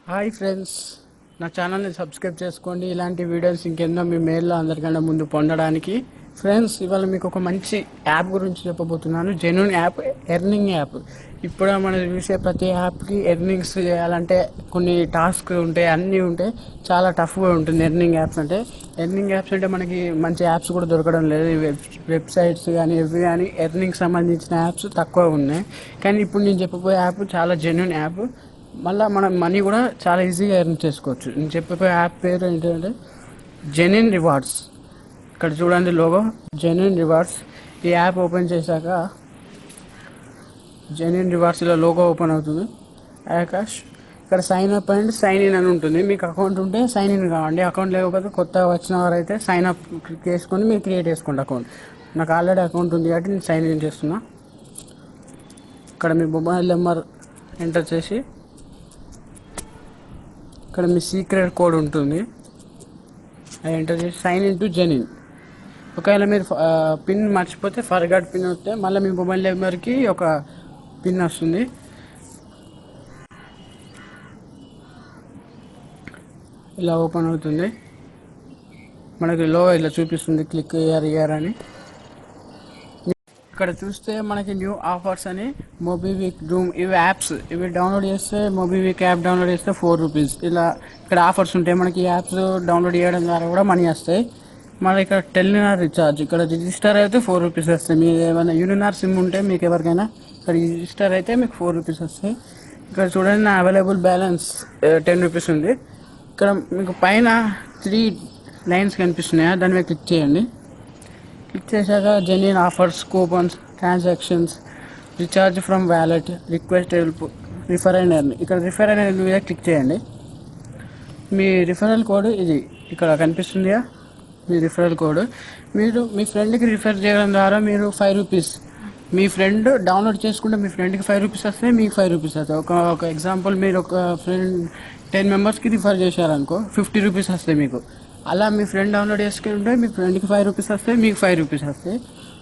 Hi friends, నా ఛానల్ని subscribe చేసుకోండి. ఇలాంటి వీడియోస్ ఇంకెన్నో మీ మెయిల్లో అందరికన్నా ముందు పొందడానికి. ఫ్రెండ్స్, ఇవాళ మీకు ఒక మంచి యాప్ గురించి చెప్పబోతున్నాను. Genuine app, earning app. ఇప్పుడు మనం చూసే ప్రతి యాప్కి ఎర్నింగ్స్ చేయాలంటే కొన్ని టాస్క్ ఉంటాయి, అన్నీ ఉంటాయి. చాలా టఫ్గా ఉంటుంది ఎర్నింగ్ యాప్స్ అంటే. ఎర్నింగ్ యాప్స్ అంటే మనకి మంచి యాప్స్ కూడా దొరకడం లేదు. వెబ్సైట్స్ కానీ ఇవి కానీ ఎర్నింగ్ సంబంధించిన యాప్స్ తక్కువ ఉన్నాయి. కానీ ఇప్పుడు నేను చెప్పబోయే యాప్ చాలా జెన్యూన్ యాప్. మళ్ళీ మనం మనీ కూడా చాలా ఈజీగా ఎర్న్ చేసుకోవచ్చు. నేను చెప్పే యాప్ పేరు ఏంటంటే జెన్యూన్ రివార్డ్స్. ఇక్కడ చూడండి లోగో, జెన్యూన్ రివార్డ్స్. ఈ యాప్ ఓపెన్ చేశాక జెన్యూన్ రివార్డ్స్ ఇలా లోగో ఓపెన్ అవుతుంది. ఆకాష్ ఇక్కడ sign up and sign in అని ఉంటుంది. మీకు అకౌంట్ ఉంటే సైన్ ఇన్ కావండి. అకౌంట్ లేకపోతే కొత్తగా వచ్చిన వారైతే సైన్ అప్ క్లిక్ చేసుకొని మీరు క్రియేట్ చేసుకోండి అకౌంట్. నాకు ఆల్రెడీ అకౌంట్ ఉంది కాబట్టి నేను సైన్ ఇన్ చేస్తున్నా. ఇక్కడ మీ మొబైల్ నెంబర్ ఎంటర్ చేసి ఇక్కడ మీ సీక్రెట్ కోడ్ ఉంటుంది, అది ఎంటర్ చేసి సైన్ ఇన్ టు జెన్యూన్. ఒకవేళ మీరు పిన్ మర్చిపోతే ఫర్గాట్ పిన్ వస్తే మళ్ళీ మీ మొబైల్ నెంబర్కి ఒక పిన్ వస్తుంది. ఇలా ఓపెన్ అవుతుంది. మనకి లో ఇలా చూపిస్తుంది క్లిక్ ఇయర్ అని. ఇక్కడ చూస్తే మనకి న్యూ ఆఫర్స్ అని మోబివిక్, డూమ్, ఇవి యాప్స్. ఇవి డౌన్లోడ్ చేస్తే మోబివిక్ యాప్ డౌన్లోడ్ చేస్తే ₹4 ఇలా ఇక్కడ ఆఫర్స్ ఉంటాయి. మనకి ఈ యాప్స్ డౌన్లోడ్ చేయడం ద్వారా కూడా మనీ వస్తాయి. మళ్ళీ ఇక్కడ టెలినార్ రీఛార్జ్, ఇక్కడ రిజిస్టర్ అయితే ₹4 వస్తాయి. మీరు ఏమైనా యూనినార్ సిమ్ ఉంటే మీకు ఎవరికైనా ఇక్కడ రిజిస్టర్ అయితే మీకు ₹4 వస్తాయి. ఇక్కడ చూడండి నా అవైలబుల్ బ్యాలెన్స్ ₹10 ఉంది. ఇక్కడ మీకు పైన 3 లైన్స్ కనిపిస్తున్నాయా, దాని మీద క్లిక్ చేయండి. క్లిక్ చేశాక genuine offers, coupons, transactions, recharge from wallet, request help, refer and earn. ఇక్కడ రిఫర్ అండ్ ఎర్న్ మీద క్లిక్ చేయండి. మీ రిఫరల్ కోడ్ ఇది ఇక్కడ కనిపిస్తుందిగా, మీ రిఫరల్ కోడ్. మీరు మీ ఫ్రెండ్కి రిఫర్ చేయడం ద్వారా మీరు ₹5, మీ ఫ్రెండ్ డౌన్లోడ్ చేసుకుంటే మీ ఫ్రెండ్కి ₹5 వస్తాయి, మీకు ₹5 వస్తాయి. ఒక ఎగ్జాంపుల్, మీరు ఒక ఫ్రెండ్ 10 మెంబర్స్కి రిఫర్ చేశారనుకో ₹50 వస్తాయి మీకు. అలా మీ ఫ్రెండ్ డౌన్లోడ్ చేసుకుంటే మీ ఫ్రెండ్కి ₹5 వస్తాయి, మీకు ₹5 వస్తాయి.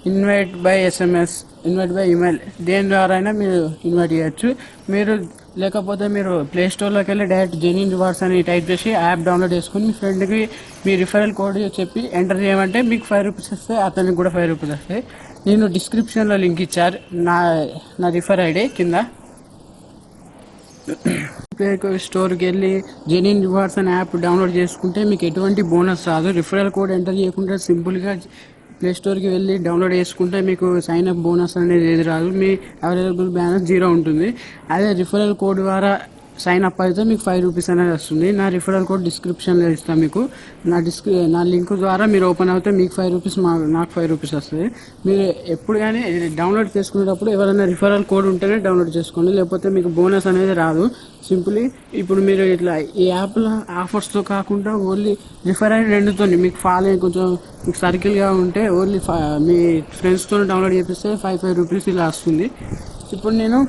Invite by SMS, invite by email, దేని ద్వారా అయినా మీరు ఇన్వైట్ చేయొచ్చు. మీరు లేకపోతే మీరు ప్లే స్టోర్లోకి వెళ్ళి డైరెక్ట్ జెన్యూన్ రివార్డ్స్ అని టైప్ చేసి యాప్ డౌన్లోడ్ చేసుకుని మీ ఫ్రెండ్కి మీ రిఫరల్ కోడ్ చెప్పి ఎంటర్ చేయమంటే మీకు ₹5 వస్తాయి, అతనికి కూడా ₹5 వస్తాయి. నేను డిస్క్రిప్షన్లో లింక్ ఇచ్చారు, నా రిఫర్ ఐడి కింద. స్టోర్కి వెళ్ళి జెన్యూన్ రివార్డ్స్ అనే యాప్ డౌన్లోడ్ చేసుకుంటే మీకు ఎటువంటి బోనస్ రాదు. రిఫరల్ కోడ్ ఎంటర్ చేయకుండా సింపుల్గా ప్లే స్టోర్కి వెళ్ళి డౌన్లోడ్ చేసుకుంటే మీకు సైన్ అప్ బోనస్ అనేది ఏది రాదు. మీ అవైలబుల్ బ్యాలెన్స్ 0 ఉంటుంది. అదే రిఫరల్ కోడ్ ద్వారా సైన్ అప్ అయితే మీకు ₹5 అనేది వస్తుంది. నా రిఫరల్ కోడ్ డిస్క్రిప్షన్లో ఇస్తాను మీకు. నా లింక్ ద్వారా మీరు ఓపెన్ అవుతే మీకు ₹5, నాకు ₹5 వస్తుంది. మీరు ఎప్పుడు కానీ డౌన్లోడ్ చేసుకునేటప్పుడు ఎవరైనా రిఫరల్ కోడ్ ఉంటేనే డౌన్లోడ్ చేసుకోండి, లేకపోతే మీకు బోనస్ అనేది రాదు. సింపుల్లీ ఇప్పుడు మీరు ఇట్లా ఈ యాప్లో ఆఫర్స్తో కాకుండా ఓన్లీ రిఫర్ అయిన రెండుతో మీకు ఫాలోయింగ్ కొంచెం మీకు సర్కిల్గా ఉంటే ఓన్లీ మీ ఫ్రెండ్స్తో డౌన్లోడ్ చేపిస్తే ₹5 ఇలా వస్తుంది. ఇప్పుడు నేను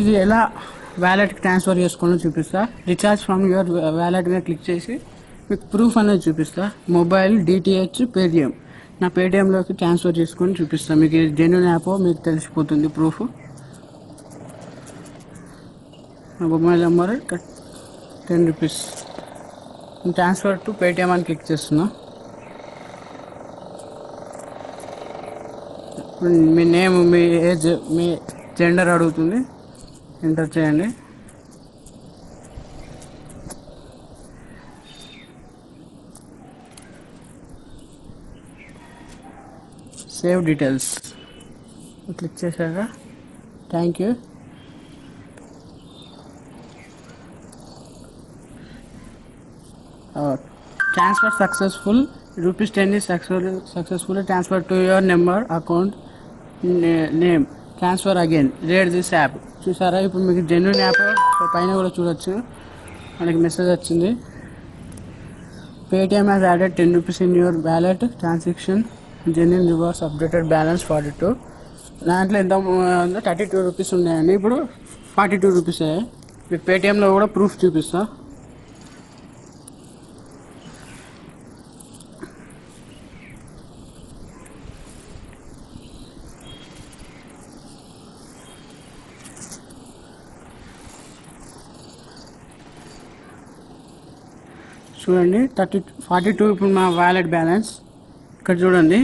ఇది ఎలా వ్యాలెట్కి ట్రాన్స్ఫర్ చేసుకోవాలని చూపిస్తా. రీఛార్జ్ ఫ్రమ్ యువర్ వ్యాలెట్ మీద క్లిక్ చేసి మీకు ప్రూఫ్ అనేది చూపిస్తా. మొబైల్, DTH, పేటిఎం, నా పేటిఎంలోకి ట్రాన్స్ఫర్ చేసుకొని చూపిస్తాను. మీకు జెన్యూన్ యాప్ మీకు తెలిసిపోతుంది ప్రూఫ్. నా mobile number ₹10. Transfer to Paytm అని క్లిక్ చేస్తున్నా. మీ నేమ్, మీ ఏజ్, మీ జెండర్ అడుగుతుంది, ఎంటర్ చేయండి. సేవ్ డీటెయిల్స్ క్లిక్ చేశాక thank you. Transfer successful, ₹10 is successfully transferred to your number, account, name. Transfer again, rate this app. చూసారా, ఇప్పుడు మీకు genuine app పైన కూడా చూడొచ్చు, మనకి మెసేజ్ వచ్చింది. Paytm has added ₹10 in your wallet, transaction genuine rewards, updated balance 42. దాంట్లో ఎంత ఉందో ₹32 ఉన్నాయండి, ఇప్పుడు ₹42. మీకు పేటిఎంలో కూడా ప్రూఫ్ చూపిస్తా. చూడండి 42 ఇప్పుడు మా వ్యాలెట్ బ్యాలెన్స్. ఇక్కడ చూడండి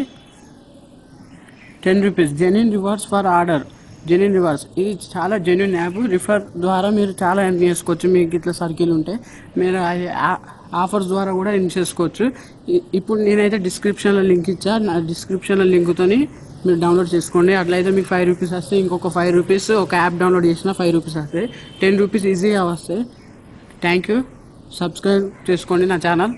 10 rupees genuine rewards for order. Genuine rewards ఇది చాలా జెన్యున్ యాప్. రిఫర్ ద్వారా మీరు చాలా ఎర్న్ చేసుకోవచ్చు. మీకు ఇట్లా సర్కిల్ ఉంటే మీరు ఆఫర్స్ ద్వారా కూడా ఎర్న్ చేసుకోవచ్చు. ఇప్పుడు నేనైతే డిస్క్రిప్షన్లో లింక్ ఇచ్చా. నా డిస్క్రిప్షన్లో లింక్తోని మీరు డౌన్లోడ్ చేసుకోండి. అట్లయితే మీకు 5 రూపీస్ వస్తాయి. ఇంకొక 5 రూపీస్ ఒక యాప్ డౌన్లోడ్ చేసినా 5 రూపీస్ వస్తాయి. 10 రూపీస్ ఈజీగా వస్తాయి. Thank you. సబ్స్క్రైబ్ చేసుకోండి నా ఛానల్.